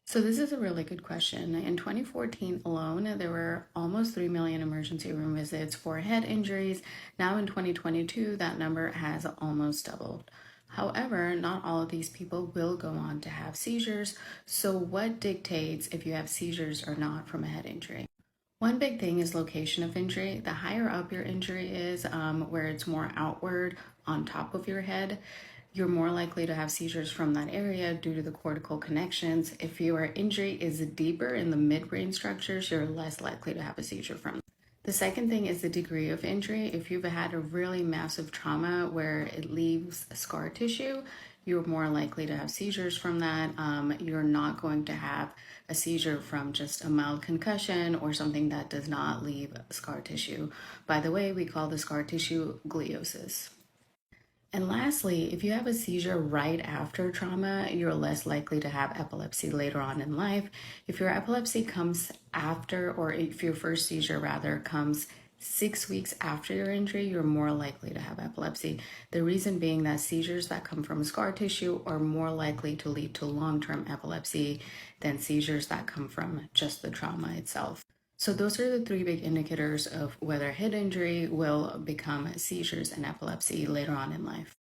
So this is a really good question. In 2014 alone, there were almost 3 million emergency room visits for head injuries. Now in 2022, that number has almost doubled. However, not all of these people will go on to have seizures. So what dictates if you have seizures or not from a head injury? One big thing is location of injury. The higher up your injury is, where it's more outward on top of your head, you're more likely to have seizures from that area due to the cortical connections. If your injury is deeper in the midbrain structures, you're less likely to have a seizure from them. The second thing is the degree of injury. If you've had a really massive trauma where it leaves scar tissue, you're more likely to have seizures from that. You're not going to have a seizure from just a mild concussion or something that does not leave scar tissue. By the way, we call the scar tissue gliosis. And lastly, if you have a seizure right after trauma, you're less likely to have epilepsy later on in life. If your epilepsy comes after, or if your first seizure rather comes 6 weeks after your injury, you're more likely to have epilepsy. The reason being that seizures that come from scar tissue are more likely to lead to long-term epilepsy than seizures that come from just the trauma itself. So those are the three big indicators of whether head injury will become seizures and epilepsy later on in life.